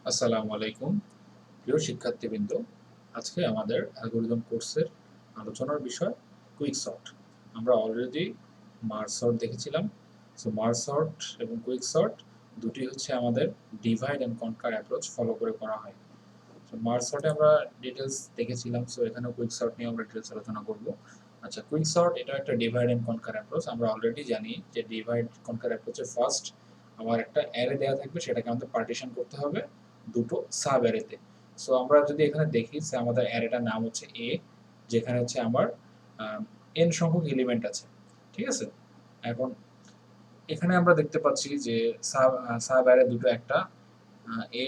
আসসালামু আলাইকুম প্রিয় শিক্ষার্থীবৃন্দ। আজকে আমাদের অ্যালগরিদম কোর্সের আলোচনার বিষয় কুইক সর্ট। আমরা অলরেডি মার্জ সর্ট দেখেছিলাম। সো মার্জ সর্ট এবং কুইক সর্ট দুটি হচ্ছে আমাদের ডিভাইড অ্যান্ড কনকার অ্যাপ্রোচ ফলো করে করা হয়। সো মার্জ সর্টে আমরা ডিটেলস দেখেছিলাম, সো এখানেও কুইক সর্ট নিয়ে আমরা ডিটেলস আলোচনা করব। আচ্ছা, কুইক সর্ট এটা একটা ডিভাইড অ্যান্ড কনকার অ্যাপ্রোচ। আমরা অলরেডি জানি যে ডিভাইড কনকার অ্যাপ্রোচে ফার্স্ট আমার একটা অ্যারে দেওয়া থাকবে, সেটাকে আমাদের পার্টিশন করতে হবে দুটো সাব অ্যারেতে। সো আমরা যদি এখানে দেখি যে আমাদের অ্যারেটার নাম হচ্ছে এ, যেখানে হচ্ছে আমার এন সংখ্যক এলিমেন্ট আছে, ঠিক আছে। এখন এখানে আমরা দেখতে পাচ্ছি যে সাব সাব অ্যারে দুটো, একটা এ,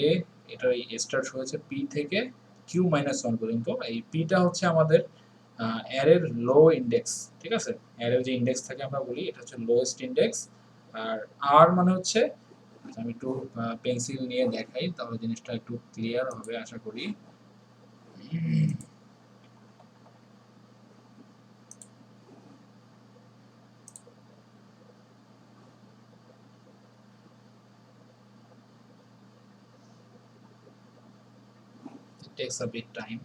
এটা স্টার্ট হয়েছে পি থেকে কিউ মাইনাস ওয়ান পর্যন্ত। এই পিটা হচ্ছে আমাদের অ্যারের লো ইন্ডেক্স, ঠিক আছে। অ্যারের যে ইন্ডেক্স থাকে আমরা বলি এটা হচ্ছে লোয়েস্ট ইন্ডেক্স। আর আর মানে হচ্ছে, আমি একটু পেন্সিল নিয়ে দেখাই তাহলে জিনিসটা একটু ক্লিয়ার হবে আশা করি। It takes a bit time.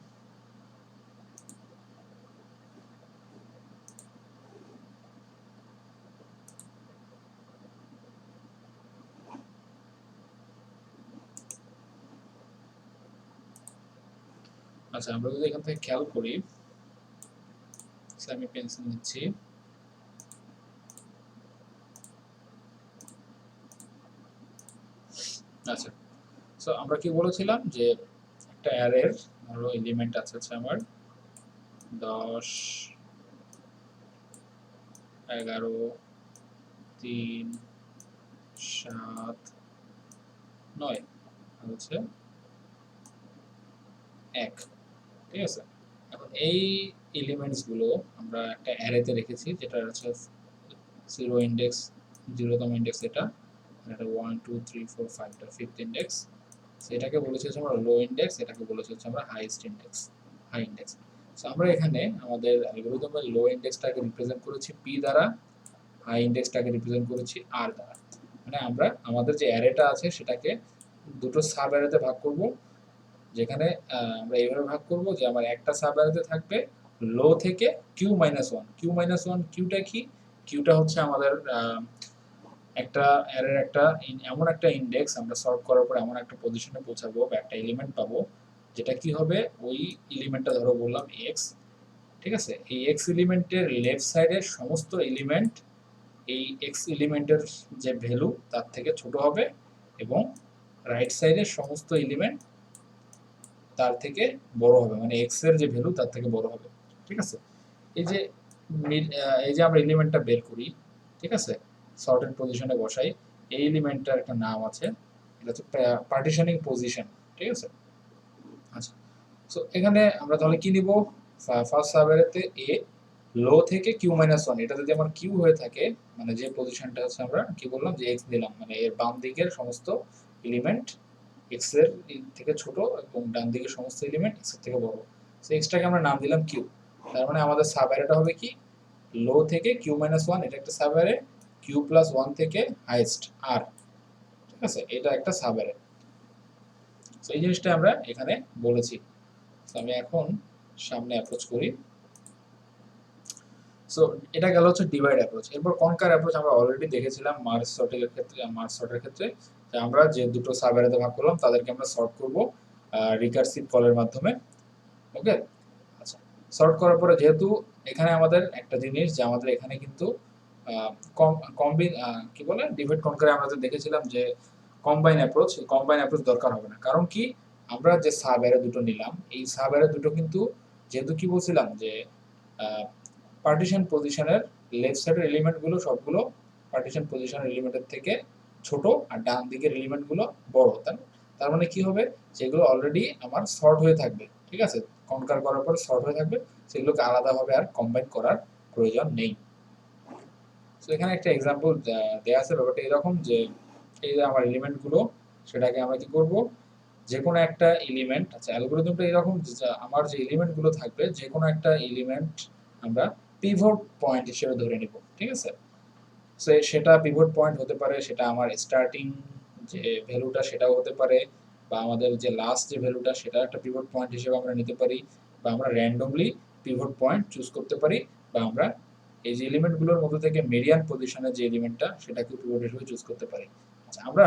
আচ্ছা, আমরা যদি এখান থেকে খেয়াল করি, আমি পেন্সিল নিচ্ছি। আচ্ছা, সো আমরা কি বলেছিলাম যে একটা অ্যারের ধরো এলিমেন্ট আছে হচ্ছে আমার 10, 11, 3, 7, 9 আর হচ্ছে 1, ঠিক আছে। এখন এই এলিমেন্টস গুলো আমরা একটা অ্যারেতে রেখেছি, যেটা হচ্ছে জিরো ইন্ডেক্স, জিরোতম ইন্ডেক্স এটা, এটা 1 2 3 4 5 টা ফিফথ ইন্ডেক্স। সেটাকে বলেছি হচ্ছে আমরা লো ইন্ডেক্স, এটাকে বলেছি হচ্ছে আমরা highest index, high index. So আমরা এখানে আমাদের অ্যালগরিদমের লো ইন্ডেক্সটাকে রিপ্রেজেন্ট করেছি পি দ্বারা, হাই ইন্ডেক্সটাকে রিপ্রেজেন্ট করেছি আর দ্বারা। মানে আমরা আমাদের যে অ্যারেটা আছে সেটাকে দুটো সাব অ্যারেতে ভাগ করব, যেখানে আমরা এইভাবে ভাগ করব যে আমার একটা সাব অ্যারেতে থাকবে লো থেকে Q minus one. Q minus one, কিউটা কি? কিউটা হচ্ছে আমাদের একটা অ্যারের একটা এমন একটা ইন্ডেক্স, আমরা সর্ট করার পর এমন একটা পজিশনে পৌঁছাবো বা একটা এলিমেন্ট পাবো, যেটা কি হবে, ওই এলিমেন্টটা ধরো বললাম এক্স, ঠিক আছে। এই এক্স এলিমেন্টের লেফট সাইডের সমস্ত এলিমেন্ট এই এক্স এলিমেন্টের যে ভ্যালু তার থেকে ছোট হবে, এবং রাইট সাইডের সমস্ত এলিমেন্ট তার থেকে বড় হবে, মানে এক্স এর যে ভ্যালু তার থেকে বড় হবে, ঠিক আছে। এই যে এই যে আমরা এলিমেন্টটা বের করি, ঠিক আছে, সর্টেড পজিশনে বসাই, এই এলিমেন্টটার একটা নাম আছে, এটা হচ্ছে পার্টিশনিং পজিশন, ঠিক আছে। আচ্ছা, সো এখানে আমরা তাহলে কি নিব, ফার্স্ট সাবঅ্যারেতে এ, লো থেকে কিউ মাইনাস ওয়ান, এটা যদি আমার কিউ হয়ে থাকে, মানে যে পজিশনটা হচ্ছে আমরা কি বললাম যে এক্স দিলাম, মানে এর বাম দিকের সমস্ত এলিমেন্ট এক্স এর থেকে ছোট এবং ডান দিকের সমস্ত এলিমেন্ট এক্স এর থেকে বড়। সো এক্সটাকে আমরা নাম দিলাম কিউ। তার মানে আমাদের সাব অ্যারেটা হবে কি, লো থেকে কিউ মাইনাস ওয়ান, এটা একটা sub array, Q plus one থেকে হাইয়েস্ট আর, ঠিক আছে, এটা একটা সাব অ্যারে। সো এই জিনিসটা আমরা এখানে বলেছি। সো আমি এখন সামনে অ্যাপ্রোচ করি। সো এটা গেল হচ্ছে ডিভাইড অ্যাপ্রোচ। এরপর কনকার অ্যাপ্রোচ আমরা অলরেডি দেখেছিলাম মার্জ সর্টের ক্ষেত্রে। মার্জ সর্টের ক্ষেত্রে যে আমরা যে দুটো সাব অ্যারেতে ভাগ করলাম তাদেরকে আমরা সর্ট করব রিকার্সিভ কলের মাধ্যমে। ওকে, আচ্ছা, সর্ট করার পরে যেহেতু এখানে আমাদের একটা জিনিস যে আমাদের এখানে কিন্তু কম্বিন কি বলে ডিভাইড কনকারে আমরা যে দেখেছিলাম যে কম্বাইন অ্যাপ্রোচ, এই কম্বাইন অ্যাপ্রোচ দরকার হবে না। কারণ কি, আমরা যে সাব অ্যারে দুটো নিলাম, এই সাব অ্যারে দুটো কিন্তু যেহেতু কি বলছিলাম যে পার্টিশন পজিশনের লেফট সাইডের এলিমেন্টগুলো সবগুলো পার্টিশন পজিশনের এলিমেন্টের থেকে ছোট, আর ডান দিকের এলিমেন্টগুলো বড়। তার মানে কি হবে, যেগুলো অলরেডি আমার সর্ট হয়ে থাকবে, ঠিক আছে, কনকার করার পর সর্ট হয়ে থাকবে, সেগুলোকে আলাদাভাবে আর কম্বাইন করার প্রয়োজন নেই। তো এখানে একটা এক্সাম্পল দেওয়া আছে, ব্যাপারটা এরকম যে এই যে আমার এলিমেন্টগুলো, সেটাকে আমরা কি করব, যে কোনো একটা এলিমেন্ট, আচ্ছা অ্যালগরিদমটা এরকম যে আমার যে এলিমেন্টগুলো থাকবে যে কোনো একটা এলিমেন্ট আমরা পিভট পয়েন্ট হিসেবে ধরে নিব, ঠিক আছে। সো সেটা পিভট পয়েন্ট হতে পারে, সেটা আমার স্টার্টিং যে ভ্যালুটা সেটাও হতে পারে, বা আমাদের যে লাস্ট যে ভ্যালুটা সেটা একটা পিভট পয়েন্ট হিসেবে আমরা নিতে পারি, বা আমরা র্যান্ডমলি পিভট পয়েন্ট চুজ করতে পারি, বা আমরা এই যে এলিমেন্টগুলোর মধ্যে থেকে মিডিয়ান পজিশনের যে এলিমেন্টটা সেটাকে পিভট হিসেবে চুজ করতে পারি। আচ্ছা, আমরা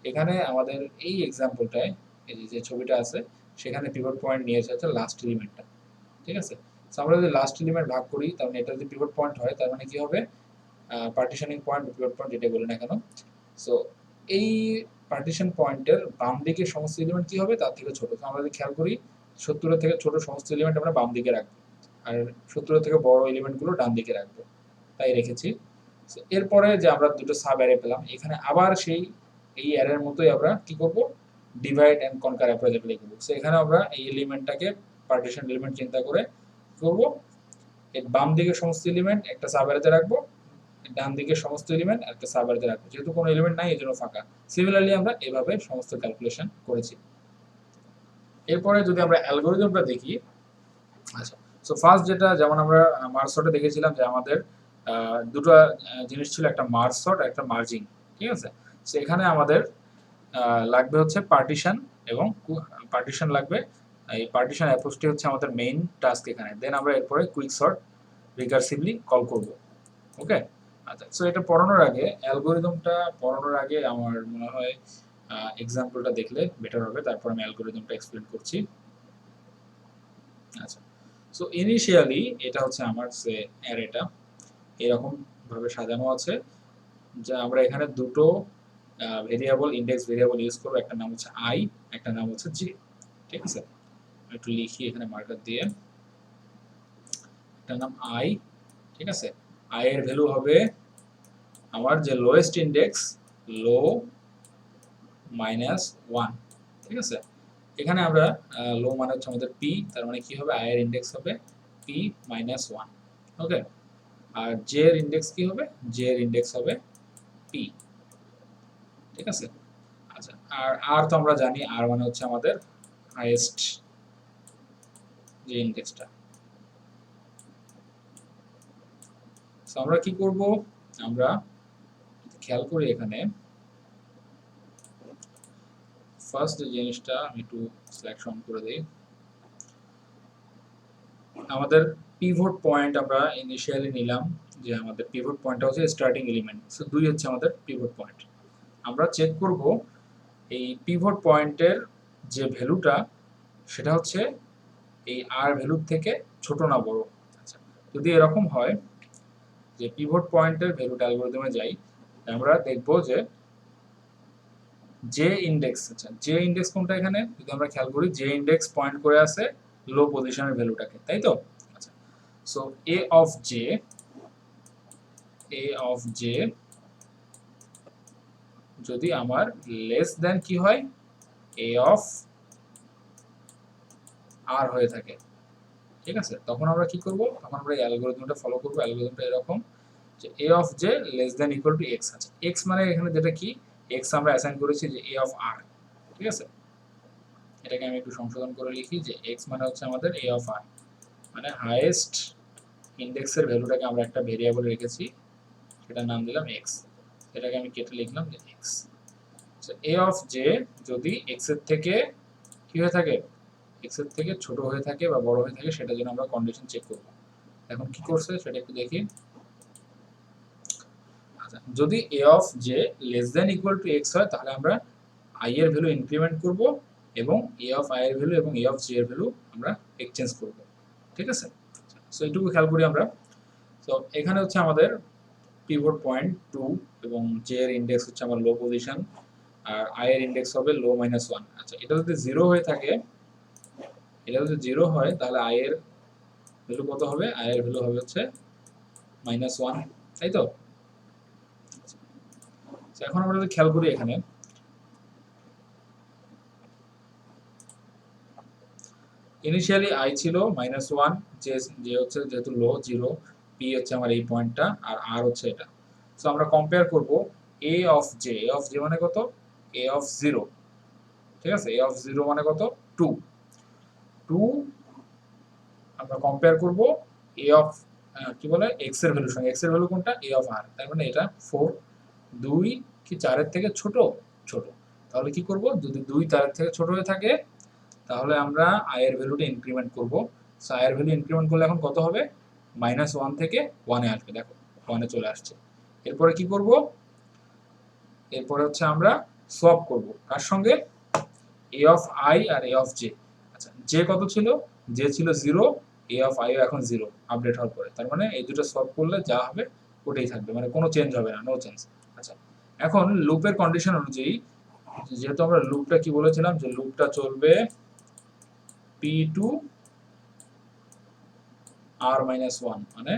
এখানে আমাদের এই এক্সাম্পলটায় এই যে ছবিটা আছে সেখানে পিভট পয়েন্ট নিয়েছে হচ্ছে লাস্ট এলিমেন্টটা, ঠিক আছে। সো আমরা যদি লাস্ট এলিমেন্ট ভাগ করি তার মানে এটা যদি পিভট পয়েন্ট হয় তার মানে কি হবে, পার্টিশনিং পয়েন্ট পিভট পয়েন্ট যেটা বলি না কেন। সো এই পার্টিশন পয়েন্টের বাম দিকে সমস্ত এলিমেন্ট কি হবে তার থেকে ছোট। তো আমরা যদি খেয়াল করি 70 থেকে ছোট সমস্ত এলিমেন্ট আমরা বাম দিকে রাখবো, আর 70 থেকে বড় এলিমেন্টগুলো ডান দিকে রাখবো, তাই রেখেছি। এরপরে যে আমরা দুটো সাব অ্যারে পেলাম, এখানে আবার সেই এই অ্যারের মতোই আমরা কি করব, divide and conquer approach apply করব। সো এখানে আমরা এই এলিমেন্টটাকে পার্টিশন এলিমেন্ট চিন্তা করে করব, এর বাম দিকে সমস্ত এলিমেন্ট একটা সাব অ্যারেতে রাখবো, ডান দিকে সমস্ত এলিমেন্ট একটা সাব অ্যারেতে রাখবো, যেহেতু কোনো এলিমেন্ট নাই এজন্য ফাঁকা। সিমিলারলি আমরা এভাবে সমস্ত ক্যালকুলেশন করেছি। এরপরে যদি আমরা অ্যালগরিদমটা দেখি, আচ্ছা, সো ফার্স্ট যেটা যেমন আমরা মার্জ সর্টে দেখেছিলাম যে আমাদের দুটো জিনিস ছিল, একটা মার্জ সর্ট আর একটা মার্জিং, ঠিক আছে। সো এখানে আমাদের লাগবে হচ্ছে পার্টিশন এবং পার্টিশন লাগবে। এই পার্টিশন অ্যাপ্রোচটি হচ্ছে আমাদের মেইন টাস্ক এখানে। দেন আমরা এরপরে কুইক সর্ট রিকার্সিভলি কল করব। ওকে, আচ্ছা, সো এটা পড়ানোর আগে, অ্যালগরিদমটা পড়ানোর আগে আমার মনে হয় এক্সাম্পলটা দেখলে বেটার হবে, তারপর আমি অ্যালগরিদমটা এক্সপ্লেন করছি। আচ্ছা, সো ইনিশিয়ালি এটা হচ্ছে আমার সে অ্যারেটা এরকম ভাবে সাজানো আছে যে আমরা এখানে দুটো ভেরিয়েবল, ইন্ডেক্স ভেরিয়েবল ইউজ করব, একটা নাম হচ্ছে আই, একটা নাম হচ্ছে জে, ঠিক আছে। একটু লিখি এখানে মার্কার দিয়ে, একটা নাম আই, ঠিক আছে। আই এর ভ্যালু হবে আমার যে লোয়েস্ট ইন্ডেক্স, লো -1, ঠিক আছে। এখানে আমরা লো মানে হচ্ছে আমাদের পি, তার মানে কি হবে, আই এর ইন্ডেক্স হবে পি -1, ওকে। আর জে এর ইন্ডেক্স কি হবে, জে এর ইন্ডেক্স হবে পি, ঠিক আছে। আচ্ছা, আর আর তো আমরা জানি আর মানে হচ্ছে আমাদের হাইয়েস্ট যে ইন্ডেক্সটা। সো আমরা কি করব, আমরা খেয়াল করি এখানে ফার্স্ট যে জিনিসটা আমি একটু সিলেকশন করে দেই, আমাদের পিভট পয়েন্ট আমরা ইনিশিয়ালি নিলাম যে আমাদের পিভট পয়েন্টটা হচ্ছে স্টার্টিং এলিমেন্ট। সো 2 হচ্ছে আমাদের পিভট পয়েন্ট। আমরা চেক করব এই পিভট পয়েন্টের যে ভ্যালুটা সেটা হচ্ছে এই আর ভ্যালুর থেকে ছোট না বড়। আচ্ছা, যদি এরকম হয় যে পিভট পয়েন্টের ভ্যালুটা অ্যালগরিদমে যাই, আমরা দেখব যে জে ইন্ডেক্স, আচ্ছা জে ইন্ডেক্স কোনটা এখানে, যদি আমরা খেয়াল করি জে ইন্ডেক্স পয়েন্ট করে আছে লো পজিশনের ভ্যালুটাকে, তাই তো। আচ্ছা, so A of J, A of J যদি আমার লেস দেন কি হয়, এ অফ আর হয়ে থাকে, ঠিক আছে, তখন আমরা কি করব, তখন আমরা এই অ্যালগরিদমটা ফলো করব। অ্যালগরিদমটা এরকম যে A of J less than equal to X আছে। এক্স মানে এখানে যেটা কি, এক্স আমরা অ্যাসাইন করেছি যে এ অফ আর, ঠিক আছে। এটাকে আমি একটু সংশোধন করে লিখি যে এক্স মানে হচ্ছে আমাদের এ অফ আর, মানে হাইয়েস্ট ইন্ডেক্সের ভ্যালুটাকে আমরা একটা ভেরিয়েবল রেখেছি, সেটার নাম দিলাম এক্স, এটাকে আমি কেটে লিখলাম যে x. So A of J যদি এক্স এর থেকে কি হয়ে থাকে, এক্স এর থেকে ছোট হয়ে থাকে বা বড় হয়ে থাকে, সেটার জন্য আমরা কন্ডিশন চেক করব। এখন কি করছে সেটা একটু দেখি। আচ্ছা, যদি A of J less than equal to X হয় তাহলে আমরা আই এর ভ্যালু ইনক্রিমেন্ট করব এবং এ অফ আই এর ভ্যালু এবং এ অফ জে এর ভ্যালু আমরা এক্সচেঞ্জ করব, ঠিক আছে। সো এইটুকু খেয়াল করি আমরা। তো এখানে হচ্ছে আমাদের পিভট পয়েন্ট 2 এবং জে এর ইন্ডেক্স হচ্ছে আমার লো পজিশন, আর আই এর ইন্ডেক্স হবে লো -1। আচ্ছা, এটা যদি 0 হয়ে থাকে, এটা যদি 0 হয় তাহলে আই এর ভ্যালু কত হবে, আই এর ভ্যালু হবে হচ্ছে -1, তাই তো। এখন আমরা যদি খেয়াল করি এখানে, ইনিশিয়ালি আই ছিল -1, যে যে হচ্ছে যেহেতু লো 0, পি হচ্ছে আমার এই পয়েন্টটা, আর আর হচ্ছে এটা। সো আমরা কম্পেয়ার করব A of J, A of J মানে কত, এ অফ 0, ঠিক আছে। এ অফ 0 মানে কত, 2, 2 আমরা কম্পেয়ার করব এ অফ কি বলে এক্স এর ভ্যালুর সঙ্গে। এক্স এর ভ্যালু কোনটা, এ অফ আর, তার মানে এটা 4, 2 কি 4 এর থেকে ছোট, ছোট। তাহলে কি করব, যদি 2 তার থেকে ছোট হয়ে থাকে তাহলে আমরা i এর ভ্যালুটা ইনক্রিমেন্ট করব। সো i এর ভ্যালু ইনক্রিমেন্ট করলে এখন কত হবে, -1 থেকে 1 এ আসবে, দেখো 1 এ চলে আসছে। এরপরে কি করব, এরপরে হচ্ছে আমরা সোয়াপ করব কার সঙ্গে, a অফ i আর a অফ j। আচ্ছা j কত ছিল, j ছিল 0, a অফ i ও এখন 0 আপডেট হওয়ার পরে, তার মানে এই দুটো সোয়াপ করলে যা হবে ওটাই থাকবে, মানে কোনো চেঞ্জ হবে না, নো চেঞ্জ। আচ্ছা এখন লুপের কন্ডিশন অনুযায়ী, যেহেতু আমরা লুপটা কি বলেছিলাম যে লুপটা চলবে p টু r-1, মানে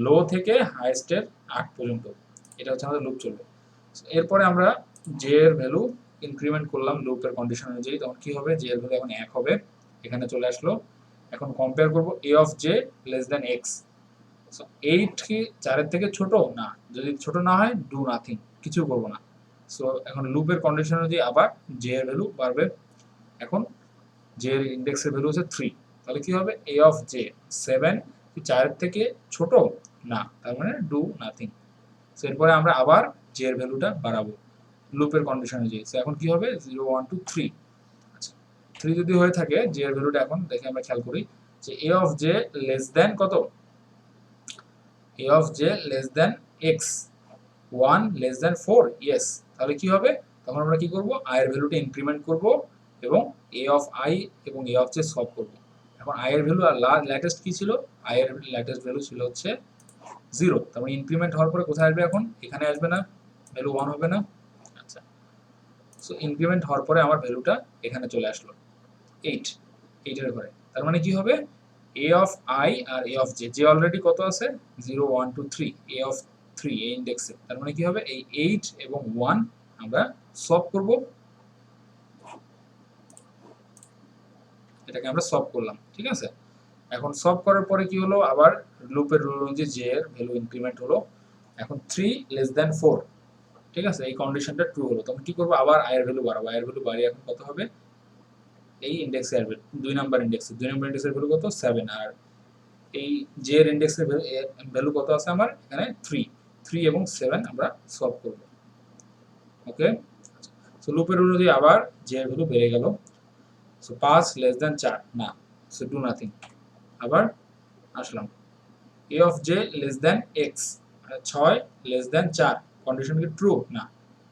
লো থেকে হাইয়েস্টের আগ পর্যন্ত, এটা হচ্ছে আমাদের লুপ চলবে। এরপরে আমরা j এর ভ্যালু ইনক্রিমেন্ট করলাম লুপের কন্ডিশন অনুযায়ী, তখন কি হবে, j এর ভ্যালু এখন 1 হবে, এখানে চলে আসলো। এখন কম্পেয়ার করব a of j less than x। So 8 কি 4 এর থেকে ছোট না, যদি ছোট না হয় ডু নাথিং, কিছু করব না। সো এখন লুপের কন্ডিশন অনুযায়ী আবার j এর ভ্যালু বাড়বে। এখন j এর ইনডেক্সের ভ্যালু হচ্ছে 3, তাহলে কি হবে, a অফ j 7 কি 4 এর থেকে ছোট না, তার মানে ডু নাথিং। সো এরপরে আমরা আবার j এর ভ্যালুটা বাড়াবো লুপের কন্ডিশন অনুযায়ী। সো এখন কি হবে, 0 1 2 3। আচ্ছা 3 যদি হয়ে থাকে j এর ভ্যালুটা, এখন দেখে আমরা খেয়াল করি যে a of j less than কত, a of j less than x, 1 less than 4, yes. তাহলে কি হবে, তখন আমরা কি করব, i এর ভ্যালুটা ইনক্রিমেন্ট করব এবং a অফ i এবং a অফ j সলভ করব। এখন i এর ভ্যালু আর ল্যাটেস্ট কি ছিল, i এর ল্যাটেস্ট ভ্যালু ছিল হচ্ছে 0, তার মানে ইনক্রিমেন্ট হওয়ার পরে কোথায় আসবে, এখন এখানে আসবে না, ভ্যালু 1 হবে না। আচ্ছা সো ইনক্রিমেন্ট হওয়ার পরে আমার ভ্যালুটা এখানে চলে আসলো 8, 8 এর ঘরে, তার মানে কি হবে, a অফ i আর a of j, j already কত আছে, 0 1 2 3, a অফ 3 এই ইনডেক্সে, তার মানে কি হবে, এই 8 এবং 1 আমরা সলভ করব, এটাকে আমরা সলভ করলাম, ঠিক আছে। এখন সলভ করার পরে কি হলো, আবার লুপের রুল অনুযায়ী j এর ভ্যালু ইনক্রিমেন্ট হলো, এখন 3 লেস দ্যান 4, ঠিক আছে, এই কন্ডিশনটা ট্রু হলো, তখন কি করব, আবার i এর ভ্যালু বাড়াবো, i এর ভ্যালু বাড়িয়ে এখন কত হবে, এই ইনডেক্সে আসবে 2 নাম্বার ইনডেক্সে, 2 নাম্বার ইনডেক্সের ভ্যালু কত 7, আর এই j এর ইনডেক্সের ভ্যালু কত আছে আমার এখানে 3, 3 এবং 7 আমরা সলভ করব। ওকে, সো লুপের অনুযায়ী আবার j এর ভ্যালু বেড়ে গেল, সো 5 লেস দ্যান 4 না, সো ডু নাথিং। আবার আসলাম, a of j less than x, 6 less than 4, condition কি ট্রু না,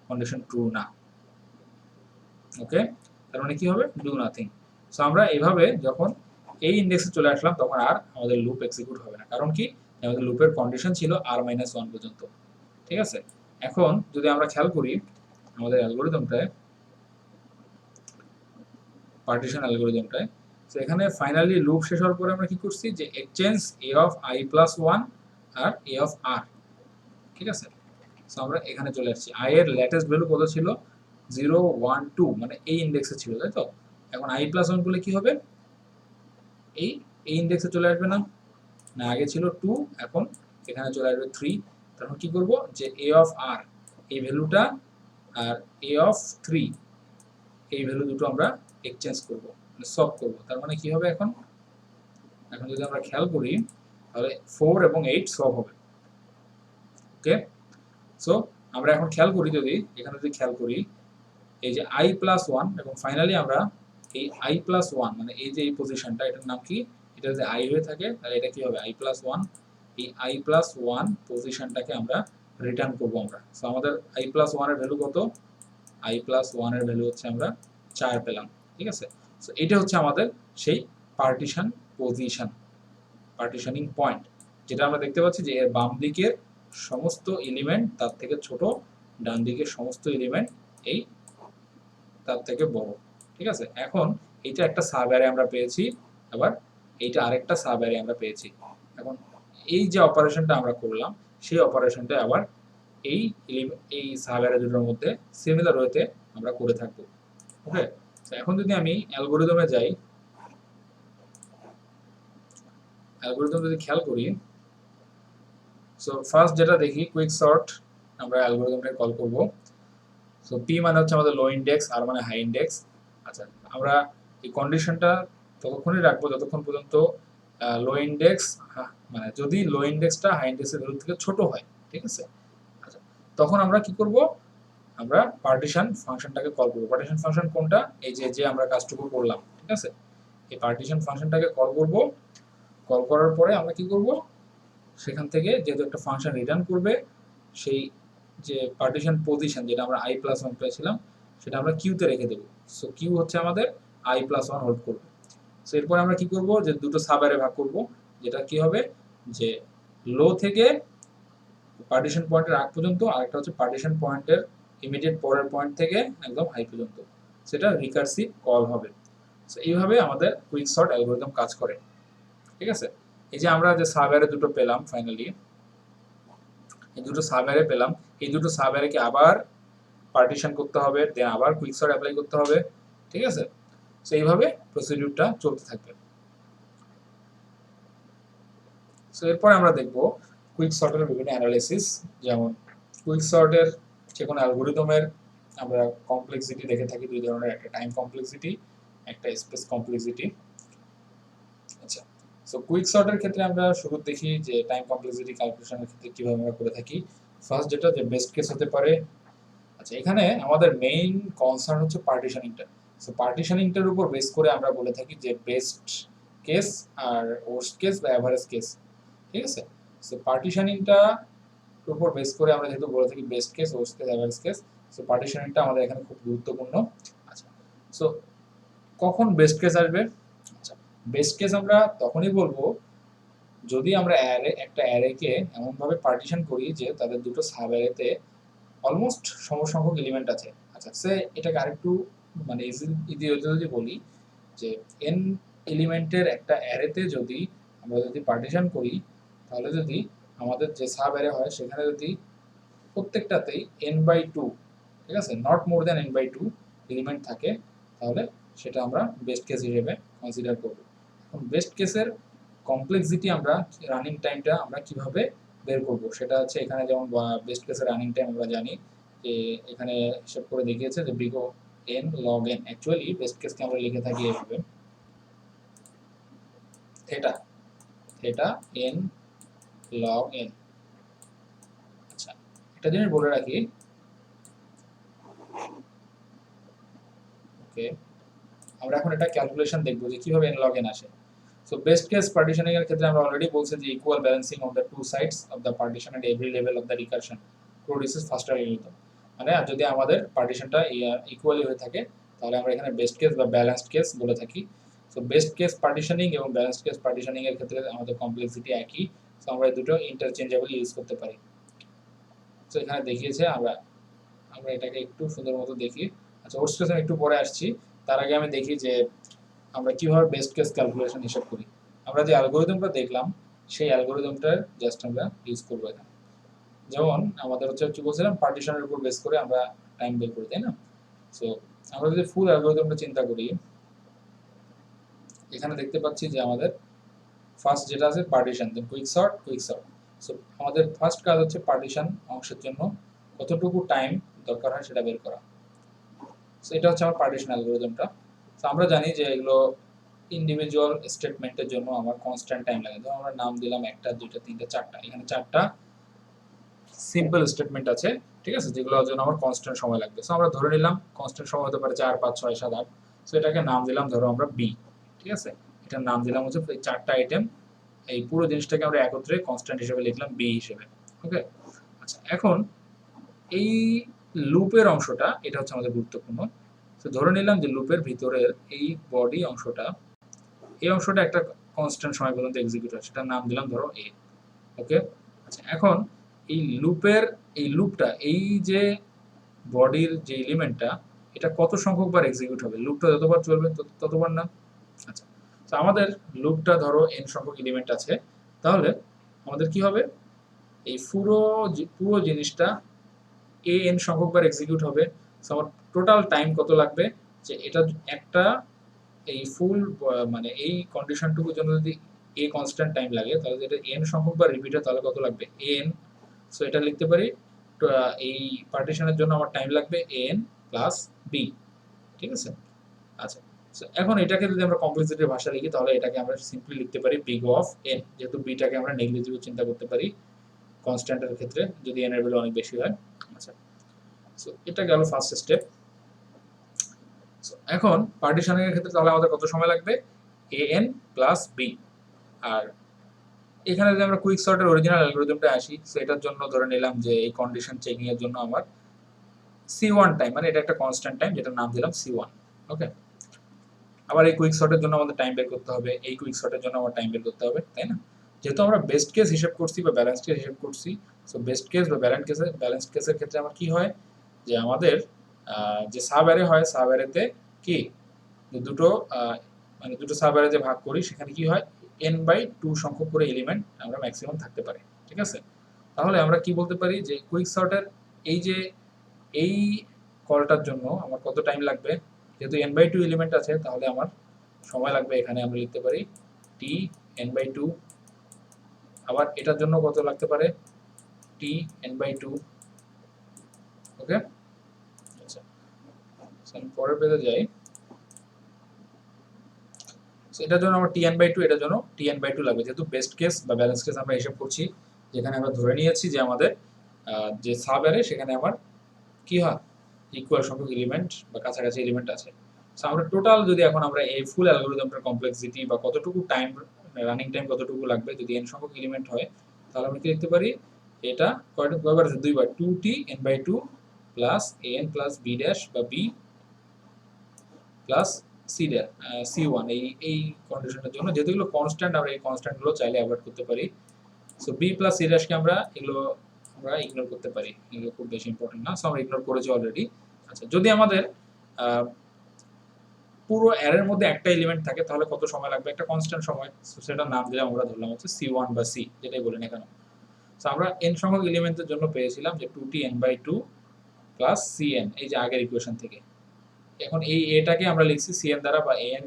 কন্ডিশন ট্রু না। ওকে, তার মানে কি হবে, ডু নাথিং। সো আমরা এইভাবে যখন এই ইনডেক্সে চলে আসলাম তখন আর আমাদের লুপ এক্সিকিউট হবে না, কারণ কি, আমাদের লুপের কন্ডিশন ছিল r-1 পর্যন্ত, ঠিক আছে। এখন যদি আমরা খেয়াল করি আমাদের অ্যালগরিদমটায়, পার্টিশন অ্যালগরিদমটায়, তো এখানে ফাইনালি লুপ শেষ হওয়ার পরে আমরা কি করছি, যে exchange a of i plus 1 আর a অফ r, ঠিক আছে। সো আমরা এখানে চলে আসছি, i এর লেটেস্ট ভ্যালু কত ছিল, 0 1 2, মানে এই ইনডেক্সে ছিল, তাই তো। এখন i প্লাস 1 করলে কি হবে, এই ইনডেক্সে চলে আসবে না, না আগে ছিল 2, এখন এখানে চলে আসবে 3। তখন কি করব, যে a অফ r এই ভ্যালুটা আর a অফ 3 এই ভ্যালু দুটো আমরা এক্সচেঞ্জ করব, মানে সলভ করব। তার মানে কি হবে, এখন এখন যদি আমরা খেয়াল করি তাহলে 4 এবং 8 সলভ হবে। ওকে, সো আমরা এখন খেয়াল করি, যদি এখানে যদি খেয়াল করি এই যে i প্লাস 1, এবং ফাইনালি আমরা এই i প্লাস 1, মানে এই যে এই পজিশনটা, এটার নাম কি, এটা যদি i হয়ে থাকে তাহলে এটা কি হবে, i প্লাস 1, এই i প্লাস 1 পজিশনটাকে আমরা রিটার্ন করব আমরা। সো আমাদের i প্লাস 1 এর ভ্যালু কত, i প্লাস 1 এর ভ্যালু হচ্ছে আমরা 4 পেলাম, ঠিক আছে। সো এটা হচ্ছে আমাদের সেই পার্টিশন পজিশন, পার্টিশনিং পয়েন্ট, যেটা আমরা দেখতে পাচ্ছি যে এর বাম দিকের সমস্ত এলিমেন্ট তার থেকে ছোট, ডান দিকের সমস্ত এলিমেন্ট এই তার থেকে বড়, ঠিক আছে। এখন এইটা একটা সাব অ্যারে আমরা পেয়েছি, আবার এইটা আরেকটা সাব অ্যারে আমরা পেয়েছি। এখন এই যে অপারেশনটা আমরা করলাম সেই অপারেশনটা আবার এই এই সাব অ্যারে দুটোর মধ্যে সিমিলার ওয়েতে আমরা করে থাকব। ওকে, তো এখন যদি আমি অ্যালগরিদমে যাই, অ্যালগরিদম যদি খেয়াল করি, সো ফার্স্ট যেটা দেখি কুইক সর্ট, আমরা অ্যালগরিদমটা কল করব। সো p মানে হচ্ছে আমাদের লো ইনডেক্স, r মানে হাই ইনডেক্স। আচ্ছা আমরা এই কন্ডিশনটা ততক্ষণই রাখবো যতক্ষণ পর্যন্ত লো ইনডেক্স, মানে যদি লো ইনডেক্সটা হাই ইনডেক্সের ভ্যালু থেকে ছোট হয়, ঠিক আছে। আচ্ছা তখন আমরা কি করব, আমরা পার্টিশন ফাংশনটাকে কল করব। পার্টিশন ফাংশন কোনটা? এই যে যে আমরা কাজটুকু করলাম, ঠিক আছে? এই পার্টিশন ফাংশনটাকে কল করব। কল করার পরে আমরা কি করব, সেখান থেকে যেহেতু একটা ফাংশন রিটার্ন করবে, সেই যে পার্টিশন পজিশন যেটা আমরা i প্লাস ওয়ান পেয়েছিলাম সেটা আমরা কিউতে রেখে দেবো। সো কিউ হচ্ছে আমাদের i প্লাস ওয়ান হোল্ড করবে। সো এরপরে আমরা কি করব, যে দুটো সাবঅ্যারে ভাগ করব, যেটা কি হবে যে লো থেকে পার্টিশন পয়েন্টের আগ পর্যন্ত, আরেকটা হচ্ছে পার্টিশন পয়েন্টের ইমিডিয়েট পরের পয়েন্ট থেকে একদম হাই পর্যন্ত, সেটা রিকার্সিভ কল হবে। সো এইভাবে আমাদের কুইক সর্ট অ্যালগরিদম কাজ করে, ঠিক আছে? এই যে আমরা যে সাবঅ্যারে দুটো পেলাম, ফাইনালি এই দুটো সাবঅ্যারে পেলাম, এই দুটো সাবঅ্যারেকে আবার পার্টিশন করতে হবে, দেন আবার কুইক সর্ট অ্যাপ্লাই করতে হবে, ঠিক আছে? সো এইভাবে প্রসিডিউরটা চলতে থাকবে। সো এরপরে আমরা দেখব কুইক সর্টের বিভিন্ন অ্যানালাইসিস। যেমন কুইক সর্টের যে কোনো অ্যালগরিদমের আমরা কমপ্লেক্সিটি দেখে থাকি দুই ধরনের, একটা টাইম কমপ্লেক্সিটি, একটা স্পেস কমপ্লেক্সিটি। আচ্ছা, সো কুইক সর্টের ক্ষেত্রে আমরা শুরু দেখি যে টাইম কমপ্লেক্সিটি ক্যালকুলেশনের ক্ষেত্রে কিভাবে আমরা করে থাকি। ফার্স্ট যেটা যে বেস্ট কেস হতে পারে। আচ্ছা, এখানে আমাদের মেইন কনসার্ন হচ্ছে পার্টিশনিংটা। সো পার্টিশনিংটার উপর বেস করে আমরা বলে থাকি যে বেস্ট কেস আর ওয়ার্স্ট কেস বা এভারেজ কেস, ঠিক আছে? সো পার্টিশনিংটা উপর বেস করে আমরা যেহেতু বলে থাকি best case, worst case, average case, so পার্টিশনিংটা আমাদের এখানে খুব গুরুত্বপূর্ণ। আচ্ছা, সো কখন বেস্ট কেস আসবে? আচ্ছা, বেস্ট কেস আমরা তখনই বলবো যদি আমরা একটা অ্যারেকে এমনভাবে পার্টিশন করি যে তাদের দুটো সাব অ্যারেতে অলমোস্ট সমসংখ্যক এলিমেন্ট আছে। আচ্ছা, সে এটাকে আরেকটু মানে ইজি যদি বলি যে n এলিমেন্টের একটা অ্যারেতে যদি আমরা যদি পার্টিশন করি, তাহলে যদি আমাদের যে সাব অ্যারে হয় সেখানে যদি প্রত্যেকটাতেই n/2, ঠিক আছে, not more than n/2 element থাকে, তাহলে সেটা আমরা বেস্ট কেস হিসেবে কনসিডার করব। এখন বেস্ট কেসের কমপ্লেক্সিটি আমরা রানিং টাইমটা আমরা কিভাবে বের করব সেটা হচ্ছে এখানে যেমন বেস্ট কেসের রানিং টাইম আমরা জানি যে এখানে হিসাব করে দেখিয়েছে যে big O n log n। Actually best কেসকে আমরা লিখে থাকি এভাবে theta theta n log n। আচ্ছা, একটা জিনিস বলে রাখি, ওকে, আমরা এখন এটা ক্যালকুলেশন দেখব যে কিভাবে n log n আসে। সো বেস্ট কেস পার্টিশনিং এর ক্ষেত্রে আমরা অলরেডি বলছি যে equal balancing of the two sides of the partition at every level of the recursion produces faster algorithm. মানে যদি আমাদের পার্টিশনটা ইকুয়ালি হয়ে থাকে তাহলে আমরা এখানে বেস্ট কেস বা ব্যালেন্সড কেস বলে থাকি। সো বেস্ট কেস পার্টিশনিং এবং ব্যালেন্সড কেস পার্টিশনিং এর ক্ষেত্রে আমাদের কমপ্লেক্সিটি একই। সো আমরা এই দুটো ইন্টারচেঞ্জেবল ইউজ করতে পারি। সো এখানে দেখিয়েছে, আমরা আমরা এটাকে একটু সুন্দর মতো দেখি। আচ্ছা, ওর স্টেশন একটু পরে আসছি, তার আগে আমি দেখি যে আমরা কিভাবে বেস্ট কেস ক্যালকুলেশন হিসাব করি। আমরা যে অ্যালগরিদমটা দেখলাম সেই অ্যালগরিদমটা জাস্ট আমরা ইউজ করবো এখানে। যেমন আমাদের হচ্ছে কি বলছিলাম, পার্টিশনের উপর বেস করে আমরা টাইম বের করি, তাই না? সো আমরা যদি ফুল অ্যালগরিদমটা চিন্তা করি, এখানে দেখতে পাচ্ছি যে আমাদের ফার্স্ট যেটা আছে partition, then quick sort, quick sort. So আমাদের ফার্স্ট কাজ হচ্ছে পার্টিশন অংশের জন্য কতটুকু টাইম দরকার হয় সেটা বের করা। সো এটা হচ্ছে আমার পার্টিশন অ্যালগরিদমটা। সো আমরা জানি যে এগুলো ইন্ডিভিজুয়াল স্টেটমেন্টের জন্য আমার কনস্ট্যান্ট টাইম লাগে। ধরো আমরা নাম দিলাম একটা, দুইটা, তিনটা, চারটা, এখানে চারটা সিম্পল স্টেটমেন্ট আছে, ঠিক আছে, যেগুলোর জন্য আমার কনস্ট্যান্ট সময় লাগবে। সো আমরা ধরে নিলাম কনস্ট্যান্ট সময় হতে পারে 4, 5, 6, 7, 8। সো এটাকে নাম দিলাম ধরো আমরা বি, ঠিক আছে? এটার নাম দিলাম হচ্ছে এই চারটা আইটেম, এই পুরো জিনিসটাকে আমরা একত্রে কনস্ট্যান্ট হিসেবে লিখলাম বি হিসেবে, ওকে? আচ্ছা, এখন এই লুপের অংশটা এটা হচ্ছে আমাদের গুরুত্বপূর্ণ। তো ধরে নিলাম যে লুপের ভিতরের এই বডি অংশটা, এই অংশটা একটা কনস্ট্যান্ট সময় পর্যন্ত এক্সিকিউট হয়, সেটার নাম দিলাম ধরো এ, ওকে? আচ্ছা, এখন এই লুপের এই লুপটা, এই যে বডির যে এলিমেন্টটা, এটা কত সংখ্যক বার এক্সিকিউট হবে? লুপটা যতবার চলবে ততবার না? আচ্ছা, তো আমাদের লুপটা ধরো n সংখ্যক এলিমেন্ট আছে, তাহলে আমাদের কি হবে, এই পুরো জিনিসটা a n সংখ্যক বার এক্সিকিউট হবে। সো আমার টোটাল টাইম কত লাগবে, যে এটা একটা এই ফুল মানে এই কন্ডিশনটুকুর জন্য যদি a কনস্ট্যান্ট টাইম লাগে, তাহলে এটা n সংখ্যক বার রিপিট হয়, তাহলে কত লাগবে an। সো এটা লিখতে পারি এই পার্টিশনের জন্য আমার টাইম লাগবে an প্লাস b, ঠিক আছে? আচ্ছা, সো এখন এটাকে যদি আমরা কমপ্লেক্সিটির ভাষা লিখি তাহলে এটাকে আমরা সিম্পলি লিখতে পারি big অফ n, যেহেতু বিটাকে আমরা নেগলিজিবল চিন্তা করতে পারি কনস্ট্যান্টের ক্ষেত্রে যদি n এর ভ্যালু অনেক বেশি হয়। আচ্ছা, সো এটা গেল ফার্স্ট স্টেপ। এখন পার্টিশনিং এর ক্ষেত্রে তাহলে আমাদের কত সময় লাগবে, an প্লাস বি। আর এখানে যদি আমরা কুইক সর্টের অরিজিনাল অ্যালগরিদমটা আসি, সো এটার জন্য ধরে নিলাম যে এই কন্ডিশন চেকিং এর জন্য আমার c1 টাইম, মানে এটা একটা কনস্ট্যান্ট টাইম যেটার নাম দিলাম c1। ওকে, আবার এই কুইক সর্টের জন্য আমাদের টাইম বের করতে হবে, এই কুইক সর্টের জন্য আমার টাইম বের করতে হবে, তাই না? যেহেতু আমরা বেস্ট কেস হিসেব করছি বা ব্যালেন্সড কেস হিসেব করছি, সো বেস্ট কেস বা ব্যালেন্সড কেসের ক্ষেত্রে আমার কি হয় যে আমাদের যে সাব অ্যারে হয়, সাব অ্যারেতে কি যে দুটো মানে দুটো সাব অ্যারে যে ভাগ করি সেখানে কি হয় n/2 সংখ্যক করে এলিমেন্ট আমরা ম্যাক্সিমাম থাকতে পারে, ঠিক আছে? তাহলে আমরা কি বলতে পারি যে কুইক সর্টের এই যে এই কলটার জন্য আমার কত টাইম লাগবে, যেহেতু n/2 এলিমেন্ট আছে তাহলে আমার সময় লাগবে, এখানে আমরা লিখতে পারি t n/2। আবার এটার জন্য কত লাগতে পারে, t n/2। ওকে, আচ্ছা, আমি পরের পেজে যাই। এটার জন্য আমার tn/2, এটার জন্য tn/2 লাগবে, যেহেতু বেস্ট কেস বা ব্যালেন্স কেস আমরা হিসাব করছি, যেখানে আমরা ধরে নিয়েছি যে আমাদের যে সাব অ্যারে সেখানে আমার কি হয় ইকুয়াল সংখ্যক এলিমেন্ট বা কাছাকাছি এলিমেন্ট আছে। সো আমরা টোটাল যদি এখন আমরা এই ফুল অ্যালগরিদমটার কমপ্লেক্সিটি বা কতটুকু টাইম, রানিং টাইম কতটুকু লাগবে যদি n সংখ্যক এলিমেন্ট হয়, তাহলে আমরা কি লিখতে পারি, এটা কয়বার আছে, দুইবার, 2t n/2 plus an plus b dash বা b প্লাস c1। এই কন্ডিশনের জন্য যেহেতু এগুলো কনস্ট্যান্ট, আমরা এই কনস্ট্যান্ট গুলো চাইলে অ্যাভয়েড করতে পারি। সো b প্লাস c কে আমরা ইগনোর করতে পারি, এগুলো খুব বেশি ইম্পর্টেন্ট না, সো আমরা ইগনোর করেছি অলরেডি। আচ্ছা, যদি আমাদের পুরো অ্যারের মধ্যে একটা এলিমেন্ট থাকে তাহলে কত সময় লাগবে, একটা কনস্ট্যান্ট সময়, সো সেটার নাম দিলাম আমরা, ধরলাম হচ্ছে c1 বা c, যেটাই বলি না কেন। সো আমরা n সংখ্যক এলিমেন্টের জন্য পেয়েছিলাম যে 2t n/2 প্লাস cn, এই যে আগের ইকুয়েশন থেকে। এখন এই এটাকে আমরা লিখছি cn দ্বারা বা an,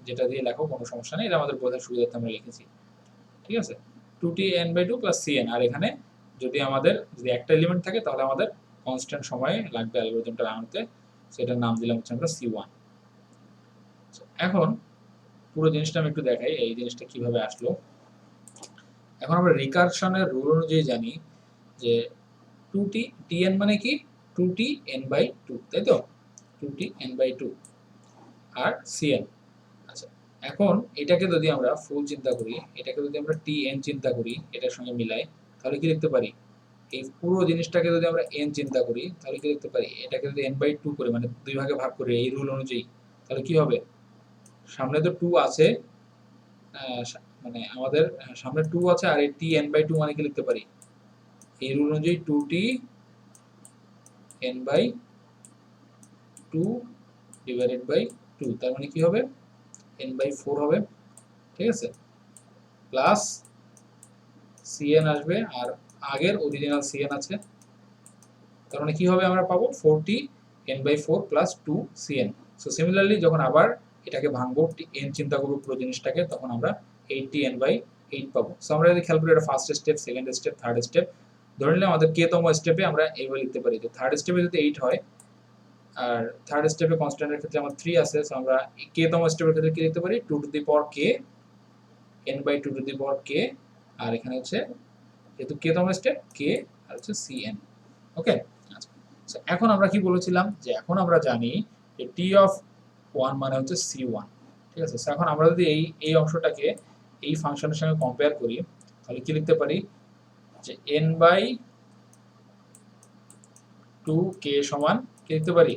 যেটা দিয়ে লেখো কোনো সমস্যা নেই, এটা আমাদের বোঝার সুবিধার্থে আমরা লিখেছি, ঠিক আছে? 2t n/2 plus cn। আর এখানে যদি আমাদের একটা এলিমেন্ট থাকে তাহলে আমাদের কনস্ট্যান্ট সময় লাগবে অ্যালগরিদমটা বানাতে, সেটার নাম দিলাম হচ্ছে আমরা c1। এখন পুরো জিনিসটা আমি একটু দেখাই, এই জিনিসটা কিভাবে আসলো। এখন আমরা রিকারশনের রুল অনুযায়ী জানি যে 2t tn মানে কি 2t n/2, তাই তো, 2t n/2 আর cn। আচ্ছা, এখন এটাকে যদি আমরা ফুল চিন্তা করি, এটাকে যদি আমরা tn চিন্তা করি, এটার সঙ্গে মিলাই, তাহলে কি লিখতে পারি, এই পুরো জিনিসটাকে যদি আমরা n চিন্তা করি তাহলে কি লিখতে পারি, এটাকে যদি n/2 করি মানে দুই ভাগে ভাগ করি এই রুল অনুযায়ী, তাহলে কি হবে, সামনে তো 2 আছে, মানে আমাদের সামনে 2 আছে, আর এই t n/2 মানে কি লিখতে পারি, এই রুল অনুযায়ী 2t n/2 ডিভাইডেড বাই 2, তার মানে কি হবে n/4 হবে, ঠিক আছে, প্লাস cn আসবে, আর আগের অরিজিনাল cn আছে, তার মানে কি হবে, আমরা পাবো 4t n/4 plus 2 cn। So similarly যখন আবার এটাকে ভাঙবো, n চিন্তা করবো পুরো জিনিসটাকে, তখন আমরা 8t n/8 পাবো। সো আমরা যদি খেয়াল করি এটা first step, second step, third step, ধরে নিলে আমাদের k তম স্টেপে আমরা এইভাবে লিখতে পারি যে থার্ড স্টেপে যদি 8 হয়, আর থার্ড স্টেপে কনস্ট্যান্টের ক্ষেত্রে আমার 3 আছে, সো আমরা k তম স্টেপের ক্ষেত্রে কি লিখতে পারি, 2 to the power k n/2 to the power k, আর এখানে হচ্ছে যেহেতু k তম স্টেপ k আর হচ্ছে cn। ওকে, আচ্ছা, সো এখন আমরা কি বলেছিলাম যে এখন আমরা জানি যে t অফ 1 মানে হচ্ছে c1, ঠিক আছে? সো এখন আমরা যদি এই অংশটাকে এই ফাংশনের সঙ্গে কম্পেয়ার করি তাহলে কি লিখতে পারি যে n/2k সমান কি লিখতে পারি,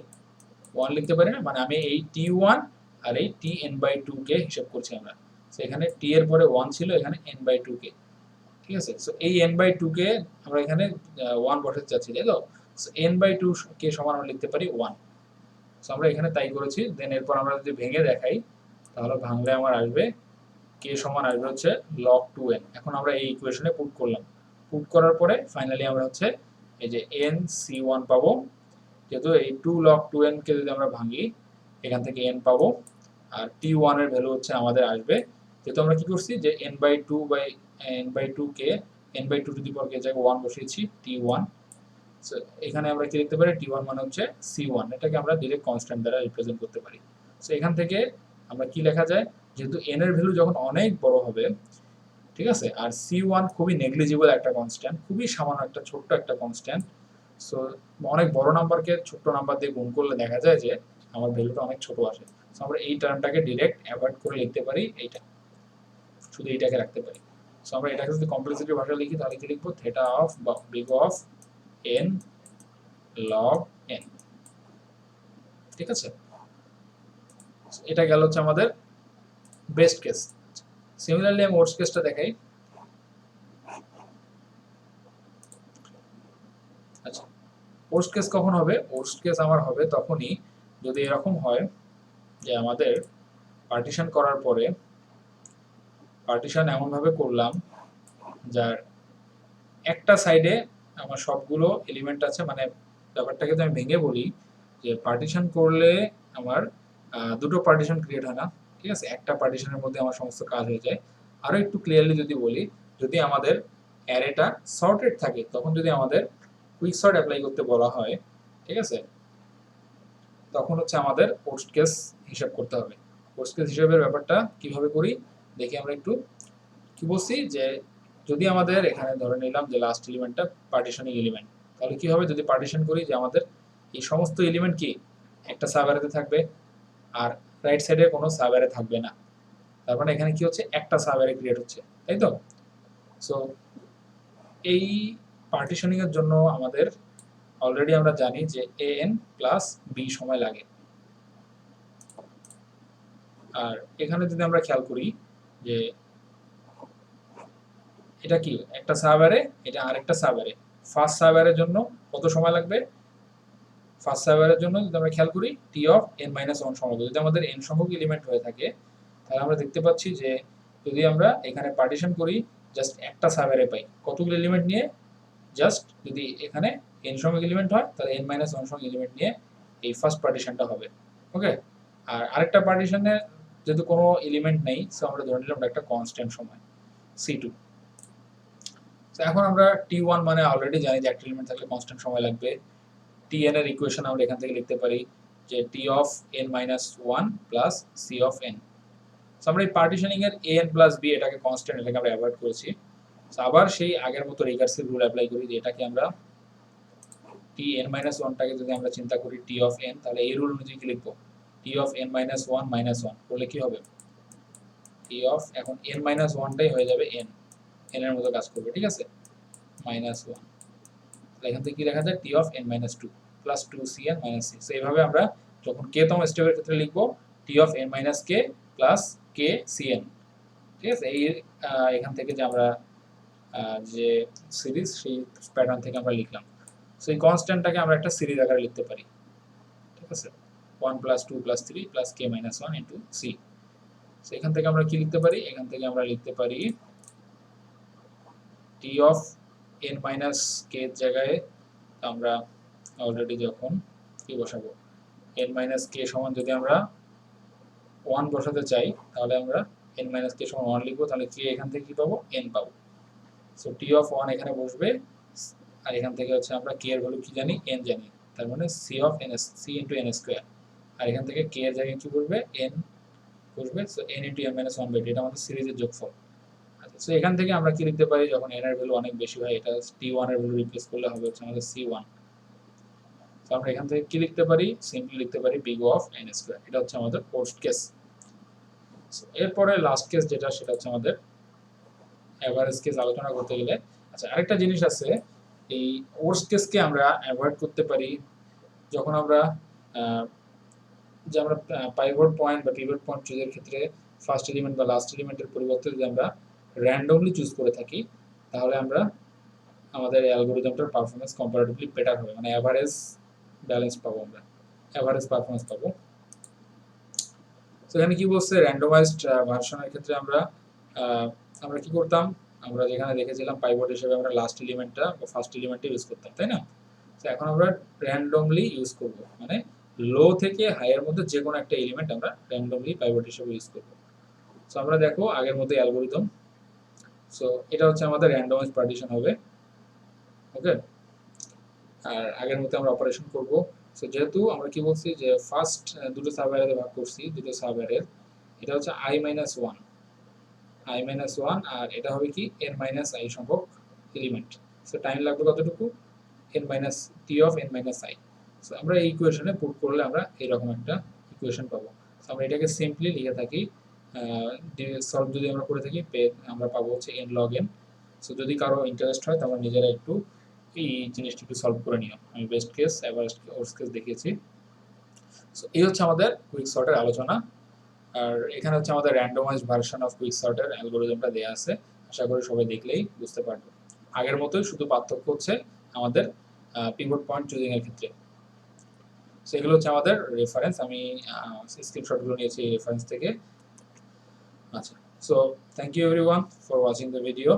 1 লিখতে পারি না, মানে আমি এই t1 আর এই t n/2 কে হিসাব করছি আমরা। সো এখানে t এর পরে 1 ছিল, এখানে n/2 কে, ঠিক আছে? সো এই n/2 কে আমরা এখানে 1 বসাতে চাচ্ছি, তাই তো? সো n/2 কে সমান আমরা লিখতে পারি 1। সো আমরা এখানে তাই করেছি। দেন এরপর আমরা যদি ভেঙে দেখাই তাহলে ভাঙলে আমার আসবে k সমান আসবে হচ্ছে log 2n। এখন আমরা এই ইকুয়েশনে পুট করলাম, পুট করার পরে ফাইনালি আমরা হচ্ছে এই যে n c1 পাবো, যেহেতু এই 2 log 2n কে যদি আমরা ভাঙি এখান থেকে n পাবো, আর t1 এর ভ্যালু হচ্ছে আমাদের আসবে, যেহেতু আমরা কি করছি যে n/2 K n/2 to the power k জায়গায় 1 বসিয়েছি, t1। সো এখানে আমরা কি লিখতে পারি, t1 মানে হচ্ছে c1, এটাকে আমরা ডাইরেক্ট কনস্ট্যান্ট দ্বারা রিপ্রেজেন্ট করতে পারি। সো এখান থেকে আমরা কি লেখা যায়, যেহেতু n এর ভ্যালু যখন অনেক বড় হবে, ঠিক আছে, আর c1 খুবই নেগলিজিবল একটা কনস্ট্যান্ট, খুবই সামান্য একটা ছোট্ট একটা কনস্ট্যান্ট, সো অনেক বড় নাম্বারকে ছোট নাম্বার দিয়ে গুণ করলে দেখা যায় যে আমার ভ্যালুটা অনেক ছোট আসে। সো আমরা এই টার্মটাকে ডিরেক্ট অ্যাভয়েড করে লিখতে পারি এইটা, শুধু এইটাকে রাখতে পারি। সো আমরা এটাকে যদি কমপ্লেক্সিটি ভাষায় লিখি তাহলে কি লিখবো, theta of big of N log N. ঠিক আছে, এটা গেল হচ্ছে আমাদের বেস্ট কেস। সিমিলারলি আমি ওয়ার্স্ট কেসটা দেখাই। আচ্ছা, ওয়ার্স্ট কেস কখন হবে? ওয়ার্স্ট কেস আমার হবে তখনই যদি এরকম হয় যে আমাদের পার্টিশন করার পরে পার্টিশন এমনভাবে করলাম যার একটা সাইডে আমার সবগুলো এলিমেন্ট আছে, মানে ব্যাপারটাকে যদি আমি ভেঙে বলি যে পার্টিশন করলে আমার দুটো পার্টিশন ক্রিয়েট হয় না, ঠিক আছে, একটা পার্টিশনের মধ্যে আমার সমস্ত কাজ হয়ে যায়। আরো একটু ক্লিয়ারলি যদি বলি, যদি আমাদের অ্যারেটা সর্টেড থাকে তখন যদি আমাদের কুইক সর্ট অ্যাপ্লাই করতে বলা হয়, ঠিক আছে, তখন হচ্ছে আমাদের পোস্ট কেস হিসাব করতে হবে। পোস্ট কেস হিসাবের ব্যাপারটা কিভাবে করি দেখি আমরা একটু। কি বলছি যে যদি আমাদের এখানে ধরে নিলাম যে লাস্ট এলিমেন্টটা পার্টিশনিং এলিমেন্ট, তাহলে কি হবে যদি পার্টিশন করি যে আমাদের এই সমস্ত এলিমেন্ট কি একটা সাব অ্যারেতে থাকবে আর রাইট সাইডে কোনো সাব অ্যারে থাকবে না। তার মানে এখানে কি হচ্ছে, একটা সাব অ্যারে ক্রিয়েট হচ্ছে, তাই তো? সো এই পার্টিশনিং এর জন্য আমাদের অলরেডি আমরা জানি যে এ এন প্লাস বি সময় লাগে। আর এখানে যদি আমরা খেয়াল করি যে এটা কি একটা সাব অ্যারে, এটা আরেকটা সাব অ্যারে, ফার্স্ট সাব অ্যারের জন্য কত সময় লাগবে? ফার্স্ট সাব অ্যারের জন্য যদি আমরা খেয়াল করি টি অফ এন মাইনাস ওয়ান সময় লাগবে। যদি আমাদের এন সংখ্যক এলিমেন্ট হয়ে থাকে তাহলে আমরা দেখতে পাচ্ছি যে যদি আমরা এখানে পার্টিশন করি জাস্ট একটা সাব অ্যারে পাই কতগুলো এলিমেন্ট নিয়ে, জাস্ট যদি এখানে এন সংখ্যক এলিমেন্ট হয় তাহলে এন মাইনাস ওয়ান সংখ্যক এলিমেন্ট নিয়ে এই ফার্স্ট পার্টিশনটা হবে। ওকে, আর আরেকটা পার্টিশনে যেহেতু কোনো এলিমেন্ট নেই সো আমরা ধরে নিলাম একটা কনস্ট্যান্ট সময় সি টু। তো এখন আমরা টি ওয়ান মানে অলরেডি জানি যে একটা এলিমেন্ট থাকলে কনস্ট্যান্ট সময় লাগবে। টি এন এর ইকুয়েশন আমরা এখান থেকে লিখতে পারি যে T of N minus one plus C of N. So আমরা এই পার্টিশনিং এর এ এন প্লাস বি এটাকে কনস্ট্যান্ট, এটাকে আমরা অ্যাভয়েড করেছি। সো আবার সেই আগের মতো রিকার্সিভ রুল অ্যাপ্লাই করি যে এটাকে আমরা টি এন মাইনাস ওয়ানটাকে যদি আমরা চিন্তা করি টি অফ এন, তাহলে এই রুল অনুযায়ী কি লিখবো, T of N minus one করলে কি হবে, টি অফ এখন এন মাইনাস ওয়ানটাই হয়ে যাবে এন, এন এর মতো কাজ করবে, ঠিক আছে, মাইনাস ওয়ান। তাহলে এখান থেকে কি লেখা যায় T of N minus two plus two C N minus C. এইভাবে আমরা যখন কে তম স্টেপের ক্ষেত্রে লিখবো T of N minus K plus K C N, ঠিক আছে। এই এখান থেকে যে আমরা যে সিরিজ সেই প্যাটার্ন থেকে আমরা লিখলাম। সো এই কনস্ট্যান্টটাকে আমরা একটা সিরিজ আকারে লিখতে পারি, ঠিক আছে, one plus two plus three plus K minus one into C. So এখান থেকে আমরা কি লিখতে পারি, এখান থেকে আমরা লিখতে পারি টি অফ এন মাইনাস কে এর জায়গায় আমরা অলরেডি যখন কি বসাবো, এন মাইনাস কে সমান যদি আমরা ওয়ান বসাতে চাই তাহলে আমরা এন মাইনাস কে সমান ওয়ান লিখবো, তাহলে কে এখান থেকে কি পাবো, এন পাবো। সো টি অফ ওয়ান এখানে বসবে আর এখান থেকে হচ্ছে আমরা কে এর ভ্যালু কি জানি, এন জানি, তার মানে C of N S, C into N square. আর এখান থেকে কে এর জায়গায় কি বসবে, এন বসবে। So N into N minus one by two, এটা আমাদের সিরিজের যোগফল। আচ্ছা, সো এখান থেকে আমরা কি লিখতে পারি, যখন এন এর ভ্যালু অনেক বেশি হয় এটা টি ওয়ান এর ভ্যালু রিপ্লেস করলে হবে হচ্ছে আমাদের সি ওয়ান। তো আমরা এখান থেকে কি লিখতে পারি, সিম্পলি লিখতে পারি বিগ অফ এন স্কোয়ার। এটা হচ্ছে আমাদের পোস্ট কেস। এরপরে লাস্ট কেস যেটা, সেটা হচ্ছে আমাদের এভারেজ কেস আলোচনা করতে গেলে। আচ্ছা, আরেকটা জিনিস আছে, এই ওয়ার্স্ট কেসকে আমরা অ্যাভয়েড করতে পারি যখন আমরা যে আমরা পাইভট পয়েন্ট বা পিভট পয়েন্ট চুজের ক্ষেত্রে ফার্স্ট এলিমেন্ট বা লাস্ট এলিমেন্টের পরিবর্তে যদি আমরা র্যান্ডমলি চুজ করে থাকি তাহলে আমরা আমাদের অ্যালগরিদমটার পারফরমেন্স কম্পারেটিভলি বেটার হবে, মানে অ্যাভারেজ ব্যালেন্স পাবো, আমরা অ্যাভারেজ পারফরমেন্স পাবো। তো এখানে কি বলছে, র্যান্ডমাইজড ভার্সনের ক্ষেত্রে আমরা আমরা কি করতাম, আমরা যেখানে দেখেছিলাম পাইভট হিসেবে আমরা লাস্ট এলিমেন্টটা বা ফার্স্ট এলিমেন্টটা ইউজ করতাম, তাই না? তো এখন আমরা র্যান্ডমলি ইউজ করব, মানে লো থেকে হাইয়ের মধ্যে যে কোনো একটা এলিমেন্ট আমরা র্যান্ডমলি পাইভট হিসেবে ইউজ করব। সো আমরা দেখো আগের মতো অ্যালগরিদম। সো এটা হচ্ছে আমাদের র্যান্ডমাইজ পার্টিশন হবে, ওকে। আর আগের মতো আমরা অপারেশন করব। সো যেহেতু আমরা কি বলছি যে ফার্স্ট দুটো সাব অ্যারেতে ভাগ করছি, দুটো সাব অ্যারের এটা হচ্ছে I minus one, I minus one, আর এটা হবে কি এন মাইনাস আই সংখ্যক এলিমেন্ট। সো টাইম লাগবে কতটুকু, n minus t of n minus I। So আমরা এই ইকুয়েশনে পুট করলে আমরা এরকম একটা ইকুয়েশন পাবো। সো আমরা এটাকে সিম্পলি লিখে থাকি, সলভ যদি আমরা করে থাকি আমরা পাবো হচ্ছে n log n। সো যদি কারো ইন্টারেস্ট হয় তোমরা নিজেরা একটু এই জিনিসটা একটু সলভ করে নিও। আমি best case Everest worst case দেখিয়েছি। সো এই হচ্ছে আমাদের কুইক সর্টের আলোচনা। আর এখানে হচ্ছে আমাদের র্যান্ডমাইজ ভার্সন অফ কুইক সর্টের অ্যালগরিদমটা দেওয়া আছে, আশা করি সবাই দেখলেই বুঝতে পারবে। আগের মতোই, শুধু পার্থক্য হচ্ছে আমাদের পিভট পয়েন্ট চুজিং এর ক্ষেত্রে। সো এগুলো হচ্ছে আমাদের রেফারেন্স, আমি স্ক্রিনশটগুলো নিয়েছি এই রেফারেন্স থেকে। আচ্ছা, so thank you everyone for watching the video.